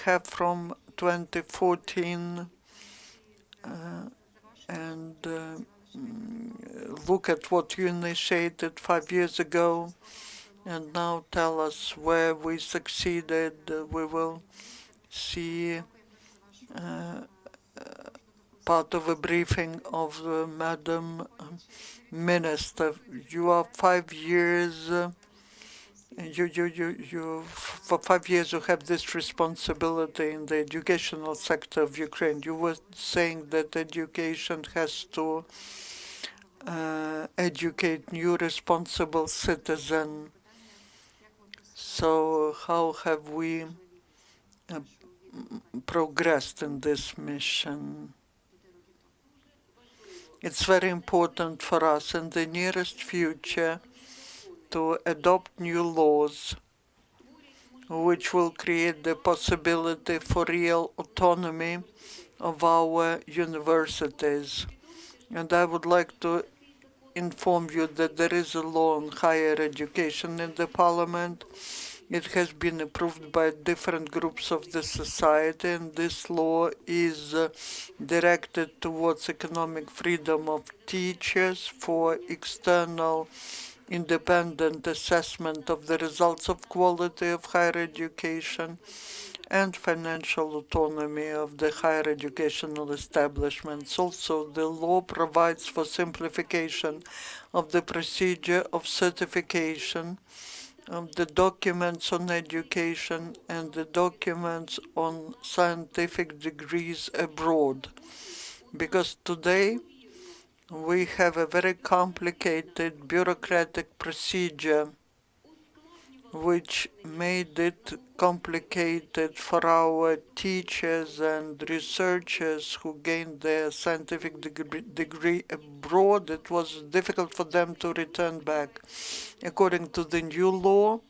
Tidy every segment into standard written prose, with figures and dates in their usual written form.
have from 2014 and look at what you initiated 5 years ago and now tell us where we succeeded. We will see part of a briefing of Madam Minister. You are 5 years, for 5 years you have this responsibility in the educational sector of Ukraine. You were saying that education has to educate new responsible citizen. So how have we progressed in this mission? It's very important for us in the nearest future to adopt new laws which will create the possibility for real autonomy of our universities. And I would like to inform you that there is a law on higher education in the parliament. It has been approved by different groups of the society, and this law is directed towards economic freedom of teachers for external independent assessment of the results of quality of higher education and financial autonomy of the higher educational establishments. Also, the law provides for simplification of the procedure of certification of the documents on education and the documents on scientific degrees abroad. Because today we have a very complicated bureaucratic procedure which made it complicated for our teachers and researchers who gained their scientific degree abroad. It was difficult for them to return back. According to the new law,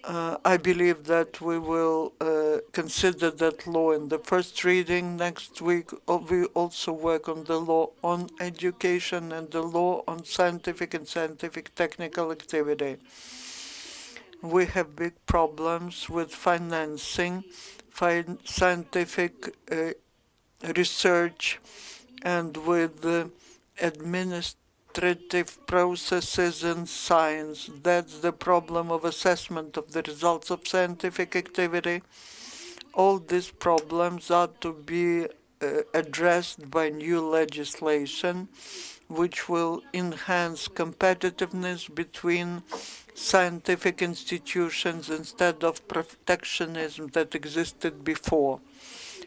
I believe that we will consider that law in the first reading. Next week, we also work on the law on education and the law on scientific and scientific technical activity. We have big problems with financing scientific research and with administrative processes in science. That's the problem of assessment of the results of scientific activity. All these problems are to be addressed by new legislation, which will enhance competitiveness between scientific institutions instead of protectionism that existed before.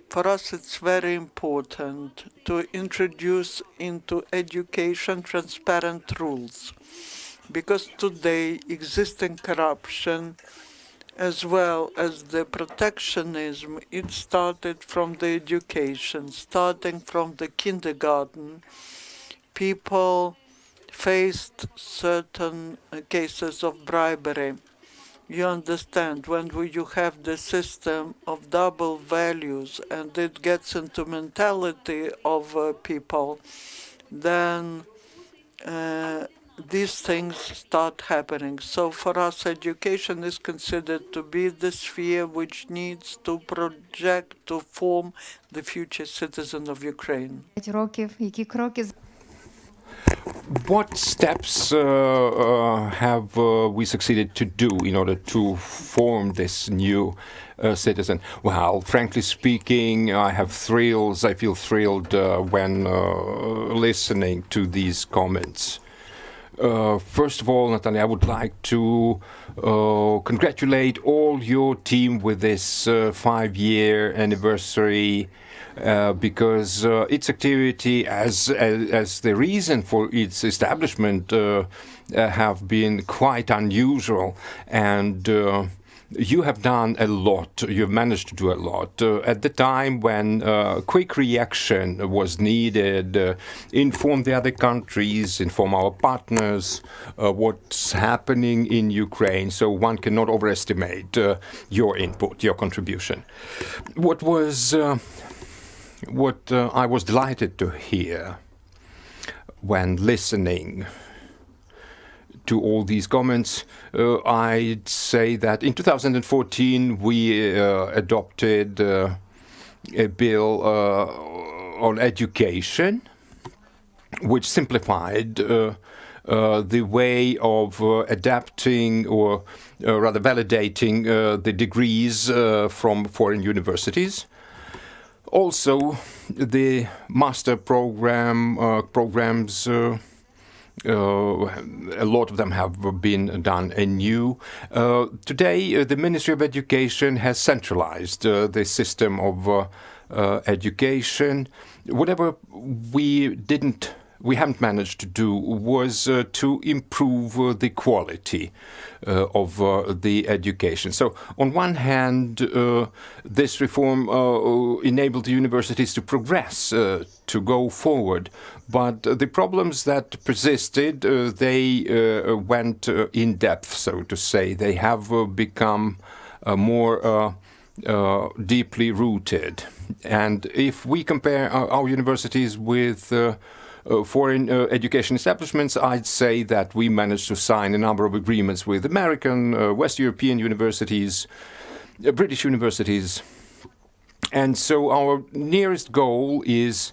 For us, it's very important to introduce into education transparent rules, because today existing corruption as well as the protectionism, it started from the education, starting from the kindergarten. People faced certain cases of bribery. You understand, when you have the system of double values and it gets into mentality of people, then these things start happening. So for us, education is considered to be the sphere which needs to project, to form the future citizen of Ukraine. What steps have we succeeded to do in order to form this new citizen? Well, frankly speaking, I feel thrilled when listening to these comments. First of all, Natalia, I would like to congratulate all your team with this 5-year anniversary, because its activity as the reason for its establishment have been quite unusual, and you have done a lot. You've managed to do a lot. At the time when quick reaction was needed, inform the other countries, inform our partners what's happening in Ukraine. So one cannot overestimate your input, your contribution. What I was delighted to hear when listening to all these comments, I'd say that in 2014 we adopted a bill on education, which simplified the way of adapting or rather validating the degrees from foreign universities. Also, the master programs, a lot of them have been done anew. Today, the Ministry of Education has centralized the system of education. Whatever we haven't managed to do was to improve the quality of the education. So on one hand, this reform enabled the universities to progress, to go forward. But the problems that persisted, they went in depth, so to say. They have become more deeply rooted. And if we compare our universities with foreign education establishments, I'd say that we managed to sign a number of agreements with American, West European universities, British universities. And so our nearest goal is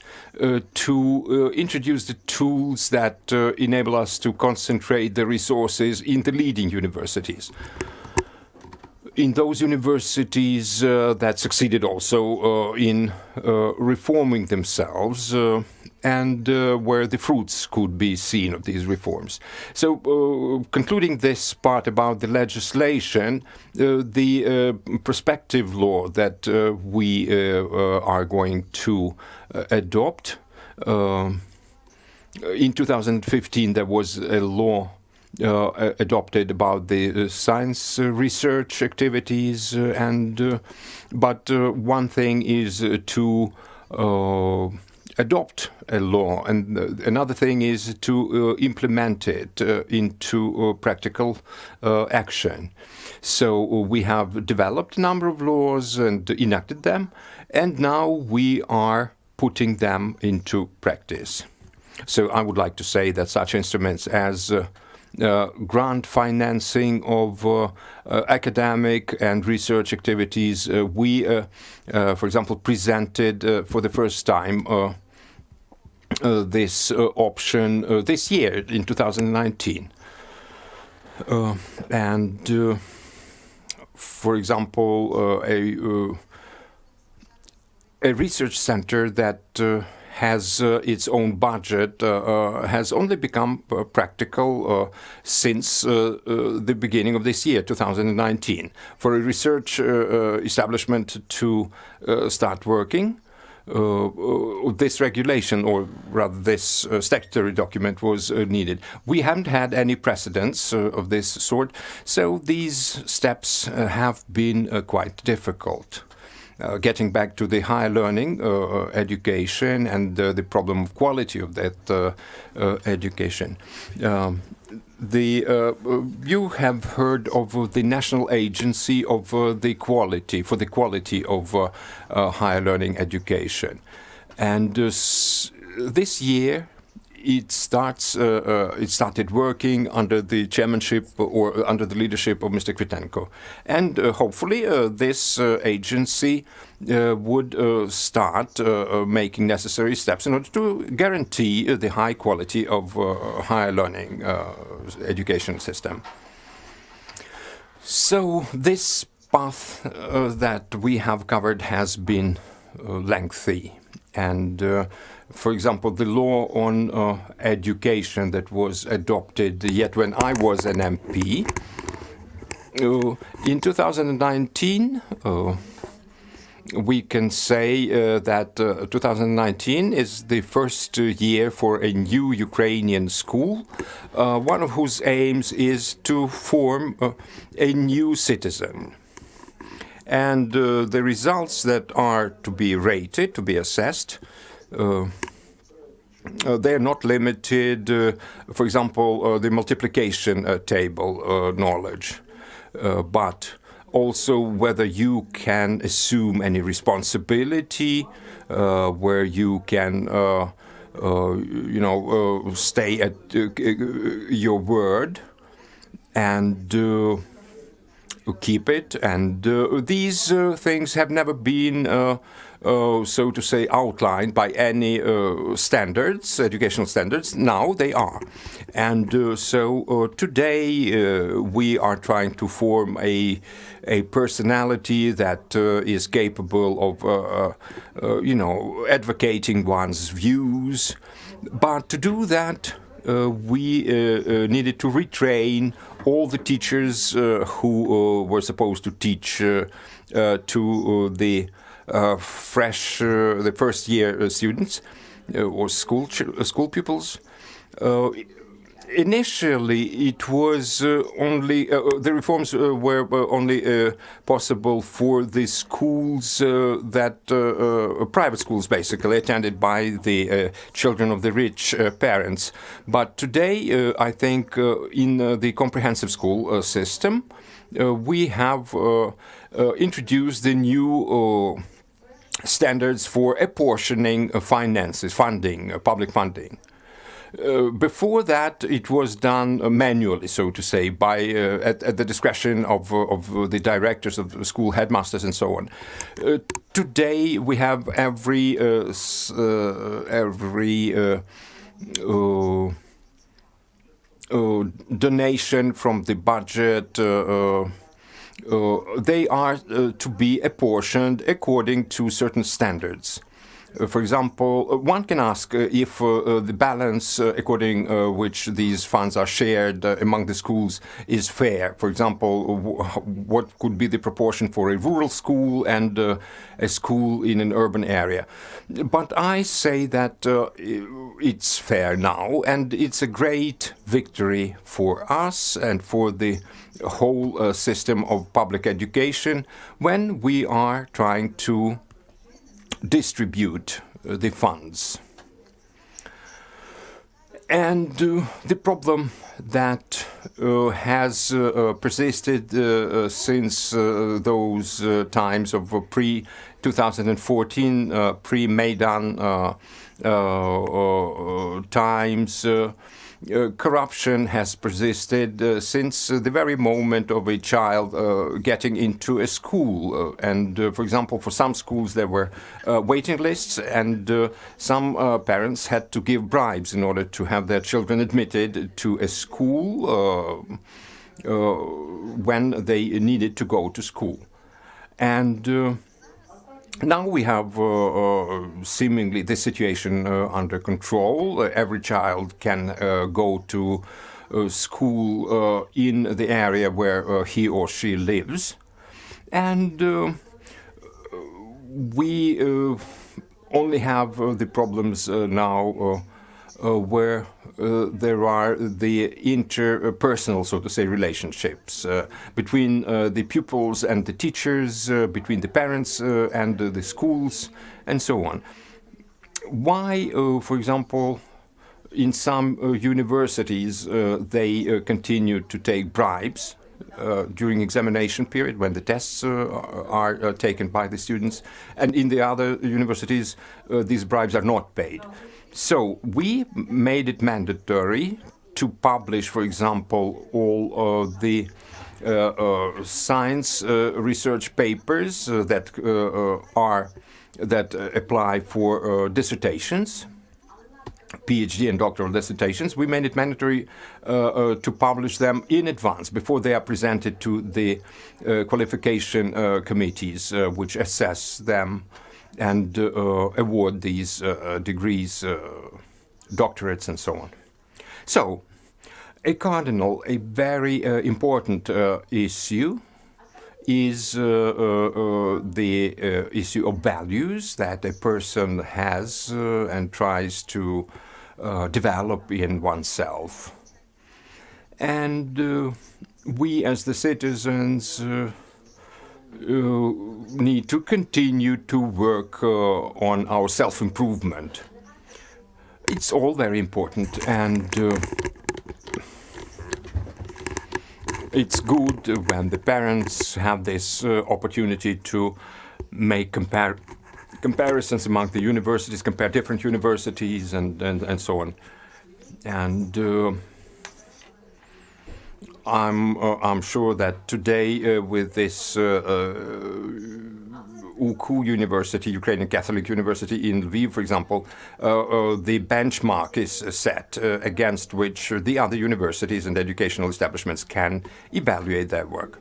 to introduce the tools that enable us to concentrate the resources in the leading universities. In those universities that succeeded also in reforming themselves and where the fruits could be seen of these reforms. So, concluding this part about the legislation, the prospective law that we are going to adopt, in 2015 there was a law adopted about the science research activities, but one thing is to adopt a law, and another thing is to implement it into practical action. So we have developed a number of laws and enacted them, and now we are putting them into practice. So I would like to say that such instruments as grant financing of academic and research activities, we, for example, presented for the first time this option this year in 2019. And for example, a research center that has its own budget has only become practical since the beginning of this year, 2019. For a research establishment to start working, this regulation, or rather this statutory document, was needed. We haven't had any precedents of this sort, so these steps have been quite difficult. Getting back to the higher learning education and the problem of quality of that education. You have heard of the National Agency of the Quality, for the quality of higher learning education. And this year, it started working under the chairmanship or under the leadership of Mr. Hrynevych. And hopefully this agency would start making necessary steps in order to guarantee the high quality of higher learning education system. So this path that we have covered has been lengthy. And for example, the law on education that was adopted yet when I was an MP, in 2019, we can say that 2019 is the first year for a new Ukrainian school, one of whose aims is to form a new citizen. And the results that are to be rated, to be assessed, they're not limited, for example, the multiplication table knowledge, but also whether you can assume any responsibility, where you can, stay at your word, and keep it. And these things have never been, so to say, outlined by any standards, educational standards. Now they are. And so today we are trying to form a personality that is capable of, advocating one's views. But to do that, we needed to retrain all the teachers who were supposed to teach to the the first year students or school pupils. Initially, it was only the reforms were only possible for the schools that private schools, basically attended by the children of the rich parents. But today, I think in the comprehensive school system, we have introduced the new standards for apportioning funding, public funding. Before that, it was done manually, so to say, by at the discretion of the directors of the school headmasters and so on. Today, we have every donation from the budget. They are to be apportioned according to certain standards. For example, one can ask if the balance according which these funds are shared among the schools is fair. For example, what could be the proportion for a rural school and a school in an urban area. But I say that it's fair now, and it's a great victory for us and for the whole system of public education when we are trying to distribute the funds. And the problem that has persisted since those times of pre-2014, pre-Maidan times, corruption has persisted since the very moment of a child getting into a school. For example, for some schools there were waiting lists, and some parents had to give bribes in order to have their children admitted to a school when they needed to go to school. And now we have seemingly this situation under control. Every child can go to school in the area where he or she lives. And we only have the problems now where there are the interpersonal, so to say, relationships between the pupils and the teachers, between the parents and the schools, and so on. Why, for example, in some universities they continue to take bribes during examination period when the tests are taken by the students, and in the other universities these bribes are not paid. So we made it mandatory to publish, for example, all the science research papers that apply for dissertations, PhD and doctoral dissertations. We made it mandatory to publish them in advance before they are presented to the qualification committees which assess them and award these degrees, doctorates, and so on. So, a very important issue is the issue of values that a person has and tries to develop in oneself. And we, as the citizens, need to continue to work on our self-improvement. It's all very important, and it's good when the parents have this opportunity to make comparisons among the universities, compare different universities, and so on. And I'm sure that today with this UKU University, Ukrainian Catholic University in Lviv, for example, the benchmark is set against which the other universities and educational establishments can evaluate their work.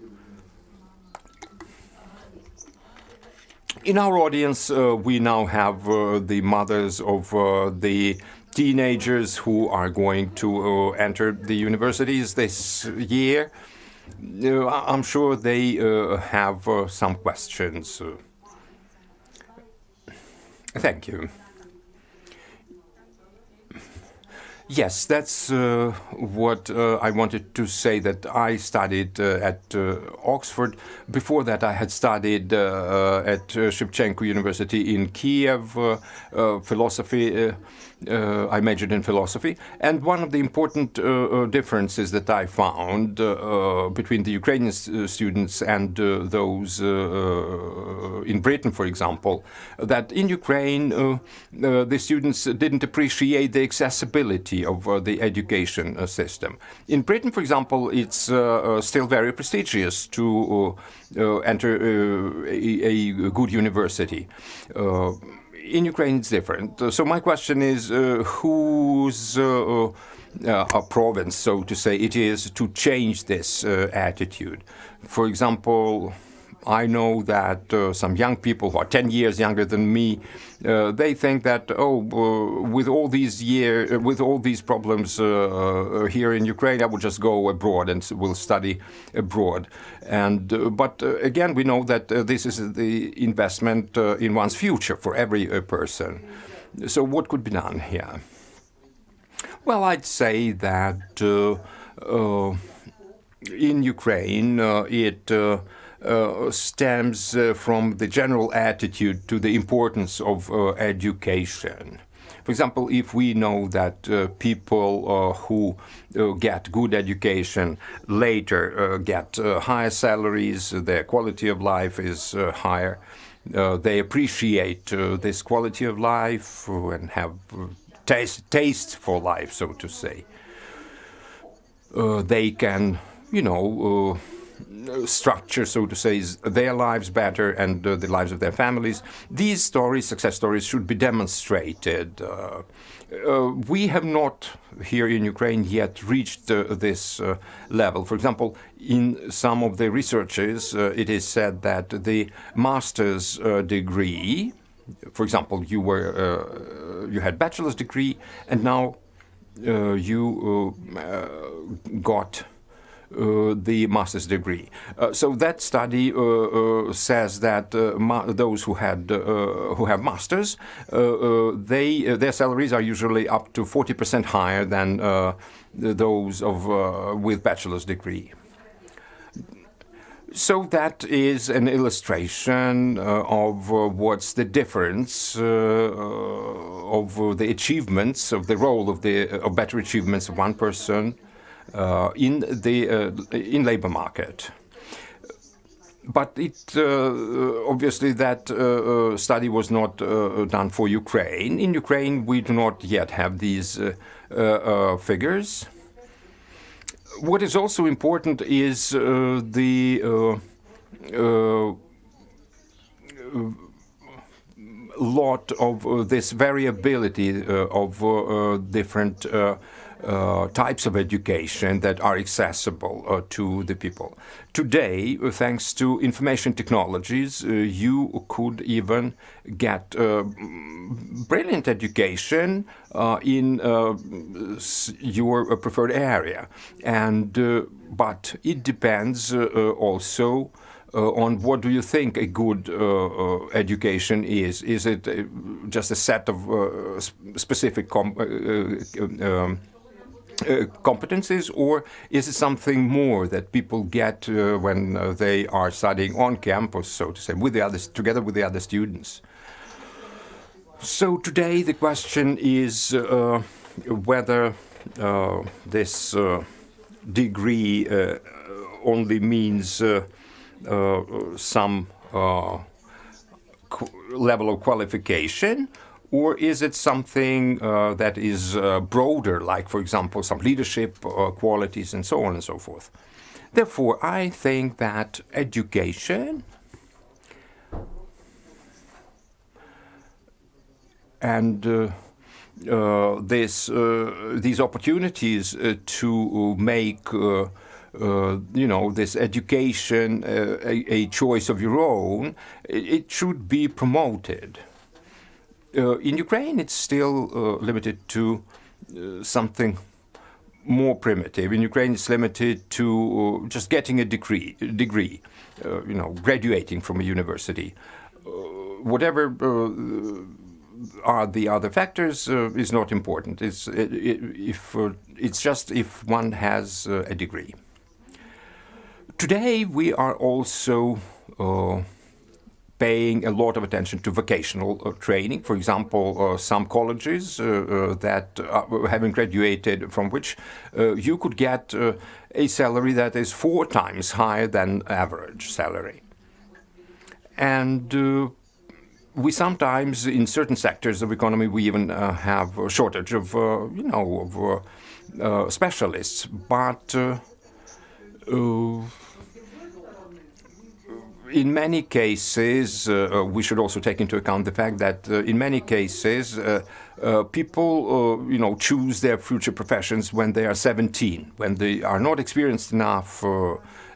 In our audience, we now have the mothers of the teenagers who are going to enter the universities this year. I'm sure they have some questions. Thank you. Yes, that's what I wanted to say, that I studied at Oxford. Before that, I had studied at Shevchenko University in Kiev, philosophy. I majored in philosophy. And one of the important differences that I found between the Ukrainian students and those in Britain, for example, that in Ukraine, the students didn't appreciate the accessibility of the education system. In Britain, for example, it's still very prestigious to enter a good university. In Ukraine, it's different. So my question is, whose a province, so to say, it is to change this attitude? For example, I know that some young people who are 10 years younger than me, they think that, with all these problems here in Ukraine, I will just go abroad and will study abroad. And but again, we know that this is the investment in one's future for every person. So what could be done here? Well, I'd say that in Ukraine, it stems from the general attitude to the importance of education. For example, if we know that people who get good education later get higher salaries, their quality of life is higher, they appreciate this quality of life and have taste for life, so to say. They can, structure, so to say, their lives better and the lives of their families. These stories, success stories, should be demonstrated. We have not here in Ukraine yet reached this level. For example, in some of the researches, it is said that the master's degree, for example, you had bachelor's degree, and now you got the master's degree. So that study says that those who have masters, their salaries are usually up to 40% higher than those with bachelor's degree. So that is an illustration of what's the difference of the achievements, of the role of better achievements of one person in labor market. But it obviously that study was not done for Ukraine. In Ukraine, we do not yet have these figures. What is also important is the lot of this variability of different types of education that are accessible to the people. Today, thanks to information technologies, you could even get brilliant education in your preferred area. But it depends also on what do you think a good education is. Is it just a set of specific competencies, or is it something more that people get when they are studying on campus, so to say, with the others, together with the other students? So today the question is whether this degree only means some level of qualification, Or is it something that is broader, like, for example, some leadership qualities and so on and so forth? Therefore, I think that education and these opportunities to make this education a choice of your own, it should be promoted. In Ukraine, it's still limited to something more primitive. In Ukraine, it's limited to just getting a degree, graduating from a university. Whatever are the other factors is not important. It's just if one has a degree. Today, we are also paying a lot of attention to vocational training. For example, some colleges that having graduated from which you could get a salary that is 4 times higher than average salary. And we sometimes, in certain sectors of economy, we even have a shortage of, specialists. But in many cases, we should also take into account the fact that in many cases, people, choose their future professions when they are 17, when they are not experienced enough,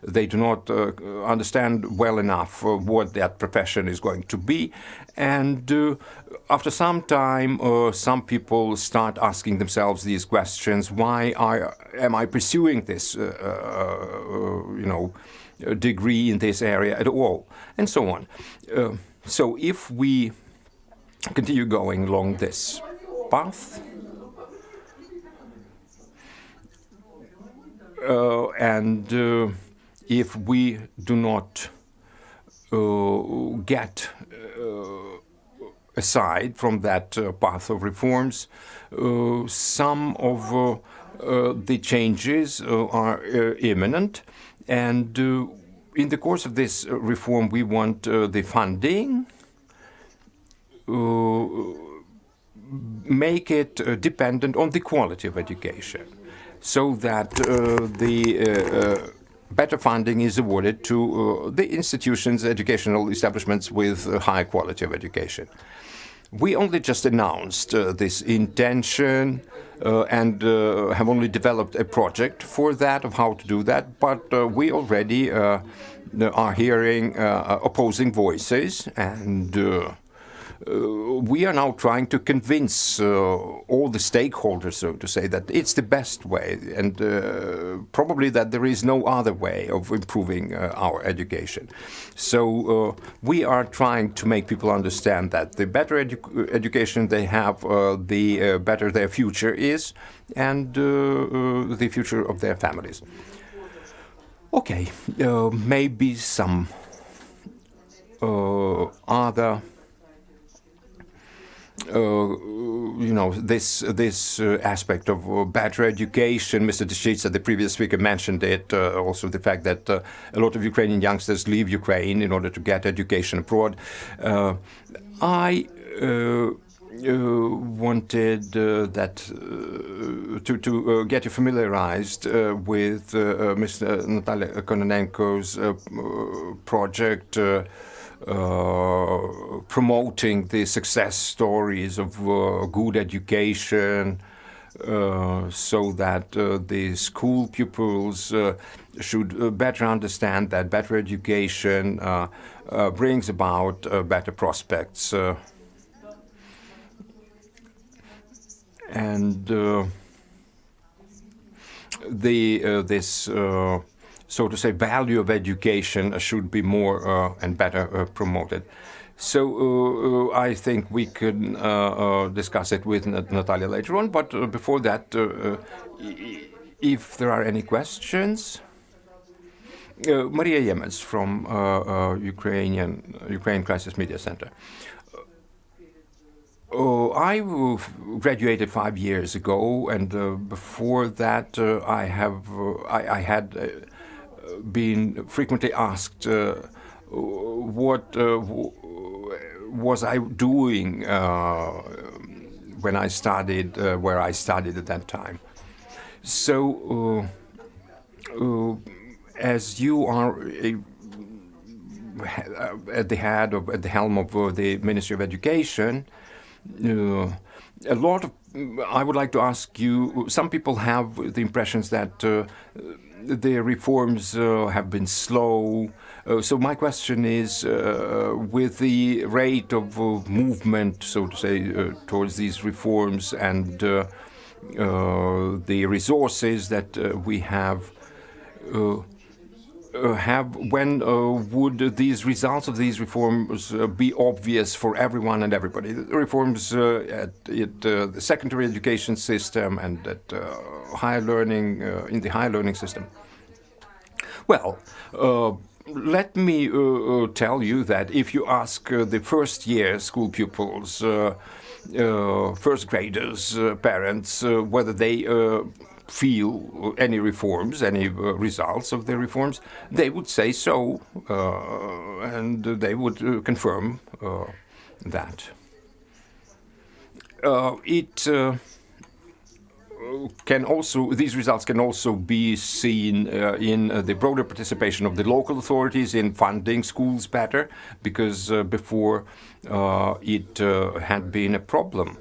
they do not understand well enough what that profession is going to be. And after some time, some people start asking themselves these questions: why am I pursuing this, degree in this area at all, and so on. So if we continue going along this path, and if we do not get aside from that path of reforms, some of the changes are imminent. And in the course of this reform, we want the funding, make it dependent on the quality of education, so that the better funding is awarded to the institutions, educational establishments with high quality of education. We only just announced this intention and have only developed a project for that, of how to do that, but we already are hearing opposing voices, and we are now trying to convince all the stakeholders, so to say, that it's the best way, and probably that there is no other way of improving our education. So we are trying to make people understand that the better education they have, the better their future is, and the future of their families. Okay, maybe some other this aspect of better education. Mr. Deshitsa, the previous speaker, mentioned it. Also, the fact that a lot of Ukrainian youngsters leave Ukraine in order to get education abroad. I wanted that to get you familiarized with Mr. Natalia Kononenko's project. Promoting the success stories of good education, so that the school pupils should better understand that better education brings about better prospects. And this so to say, value of education should be more and better promoted. So I think we can discuss it with Natalia later on, but before that, if there are any questions. Maria Yemez from Ukraine Crisis Media Center. I graduated 5 years ago, and before that I had was I doing when I studied where I studied at that time? So, as you are at the helm of the Ministry of Education, a lot of I would like to ask you. Some people have the impressions that the reforms have been slow. So my question is, with the rate of movement, so to say, towards these reforms and the resources that we have, when would these results of these reforms be obvious for everyone and everybody? The reforms at the secondary education system and at higher learning, in the higher learning system. Well, let me tell you that if you ask the first year school pupils, first graders, parents, whether they feel any reforms, any results of the reforms, they would say so, and they would confirm that. These results can also be seen in the broader participation of the local authorities in funding schools better, because before it had been a problem.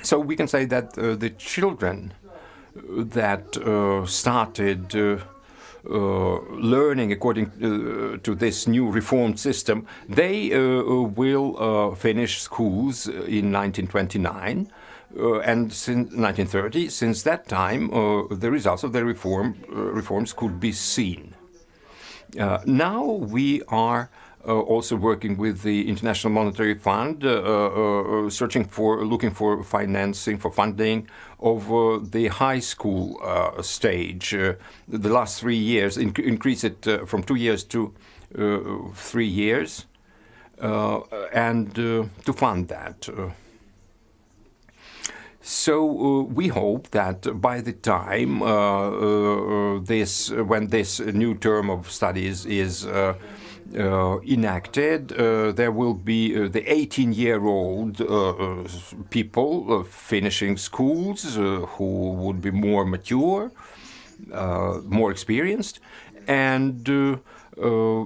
So we can say that the children that started learning according to this new reformed system, they will finish schools in 1929. And since 1930, since that time, the results of the reforms could be seen. Now we are also working with the International Monetary Fund, looking for financing, for funding of the high school stage. The last 3 years, increase it from 2 years to 3 years, and to fund that. So we hope that by the time when this new term of studies is enacted, there will be the 18-year-old people finishing schools who would be more mature, more experienced, and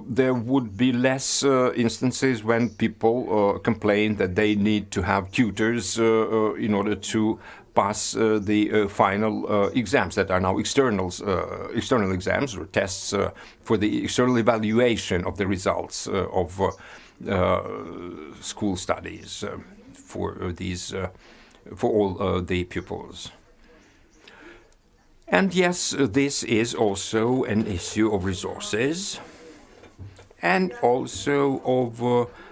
there would be less instances when people complain that they need to have tutors in order to pass the final exams that are now external exams or tests for the external evaluation of the results of school studies for all the pupils. And yes, this is also an issue of resources and also of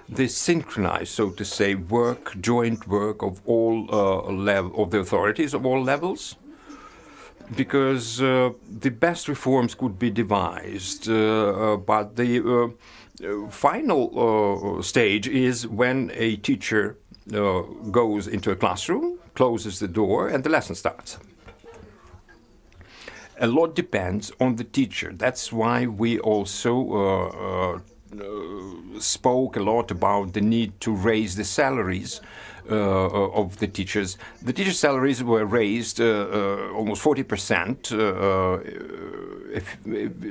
the synchronized, so to say, joint work of all of the authorities of all levels, because the best reforms could be devised, but the final stage is when a teacher goes into a classroom, closes the door, and the lesson starts. A lot depends on the teacher. That's why we also spoke a lot about the need to raise the salaries of the teachers. The teachers' salaries were raised almost 40%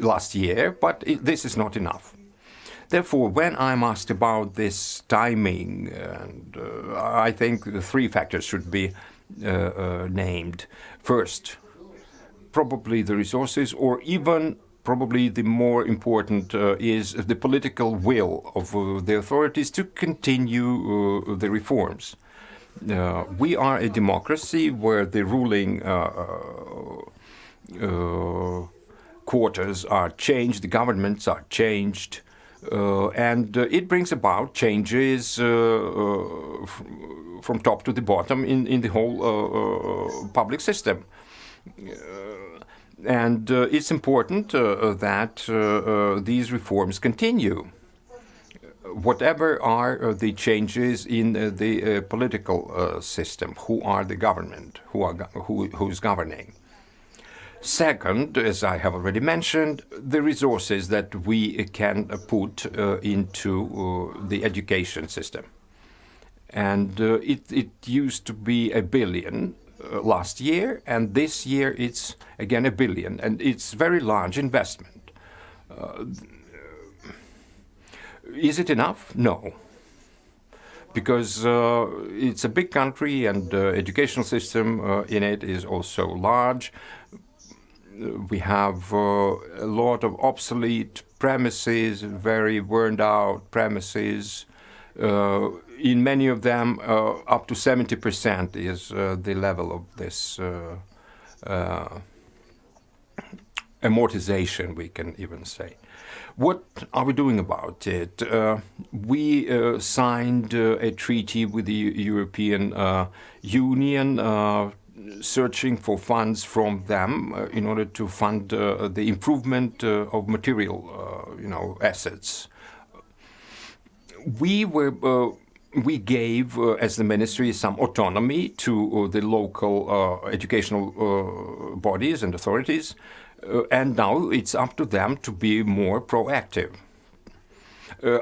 last year, but this is not enough. Therefore, when I'm asked about this timing, and I think the 3 factors should be named. First, probably the resources, or even probably the more important is the political will of the authorities to continue the reforms. We are a democracy where the ruling quarters are changed, the governments are changed, and it brings about changes from top to the bottom in the whole public system. And it's important that these reforms continue, whatever are the changes in the political system. Who are the government? Who's governing? Second, as I have already mentioned, the resources that we can put into the education system. And it used to be 1 billion last year, and this year it's again 1 billion, and it's very large investment. Is it enough? No, because it's a big country, and the educational system in it is also large. We have a lot of obsolete premises, very burned out premises. In many of them, up to 70% is the level of this amortization, we can even say. What are we doing about it? We signed a treaty with the European Union, searching for funds from them in order to fund the improvement of material, assets. We gave, as the ministry, some autonomy to the local educational bodies and authorities, and now it's up to them to be more proactive.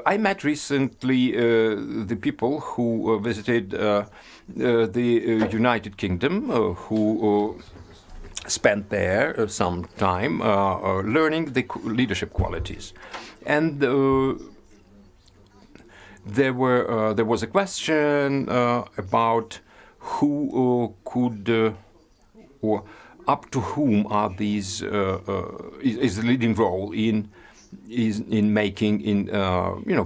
I met recently the people who visited the United Kingdom, who spent there some time learning the leadership qualities. And there was a question about who could or up to whom are these is the leading role in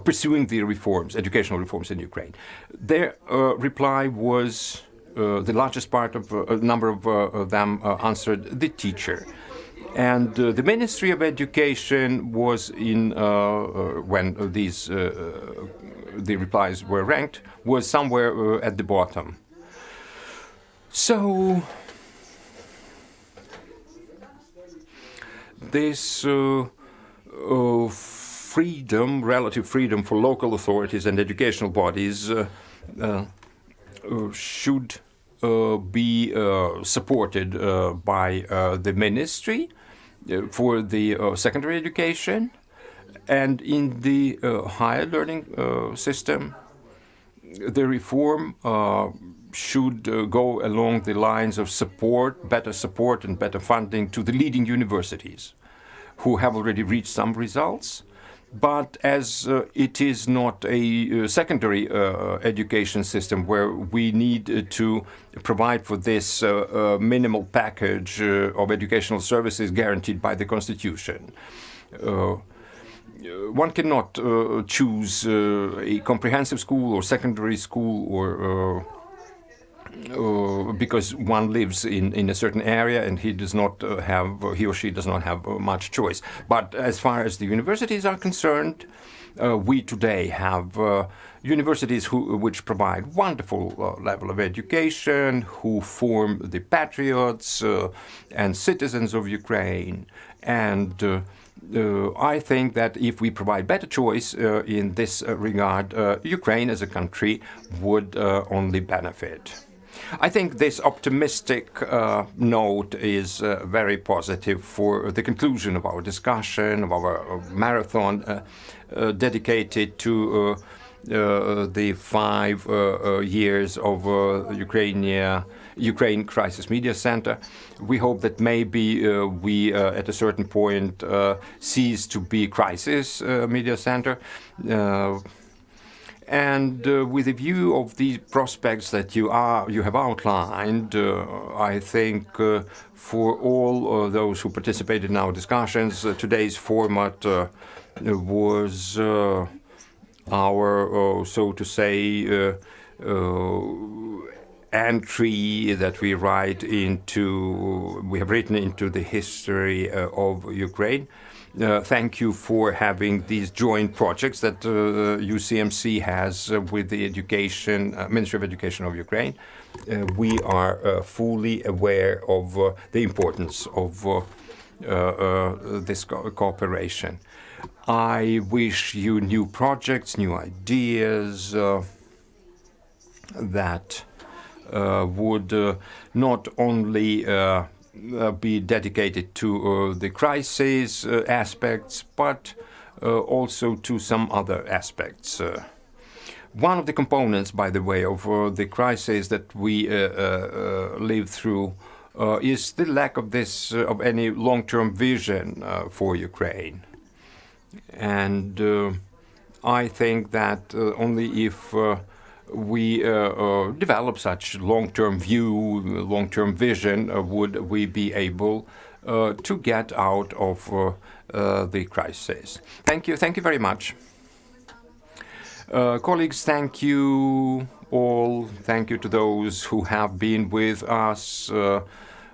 pursuing the reforms, educational reforms in Ukraine. Their reply was the largest part of a number of them answered the teacher. And the Ministry of Education was in when these the replies were ranked, was somewhere at the bottom. So this freedom, relative freedom for local authorities and educational bodies should be supported by the ministry for the secondary education. And in the higher learning system, the reform should go along the lines of better support and better funding to the leading universities who have already reached some results. But as it is not a secondary education system where we need to provide for this minimal package of educational services guaranteed by the Constitution, one cannot choose a comprehensive school or secondary school or because one lives in a certain area and he or she does not have much choice. But as far as the universities are concerned, we today have universities which provide wonderful level of education, who form the patriots and citizens of Ukraine. And I think that if we provide better choice in this regard, Ukraine as a country would only benefit. I think this optimistic note is very positive for the conclusion of our discussion, of our marathon dedicated to the 5 years of Ukraine Crisis Media Center. We hope that maybe we, at a certain point, cease to be Crisis Media Center. And with a view of the prospects that you have outlined, I think for all those who participated in our discussions, today's format was our, so to say, entry that we have written into the history of Ukraine. Thank you for having these joint projects that UCMC has with the Ministry of Education of Ukraine. We are fully aware of the importance of this cooperation. I wish you new projects, new ideas that would not only be dedicated to the crisis aspects, but also to some other aspects. One of the components, by the way, of the crisis that we live through is the lack of of any long-term vision for Ukraine. And I think that only if we develop such long-term view, long-term vision, would we be able to get out of the crisis. Thank you very much. Colleagues, thank you all. Thank you to those who have been with us for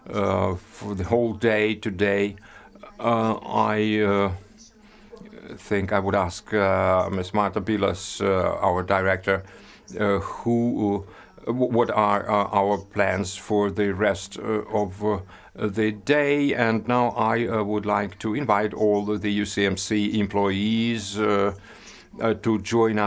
the whole day today. I think I would ask Ms. Marta Bilas, our director, what are our plans for the rest of the day. And now I would like to invite all the UCMC employees to join us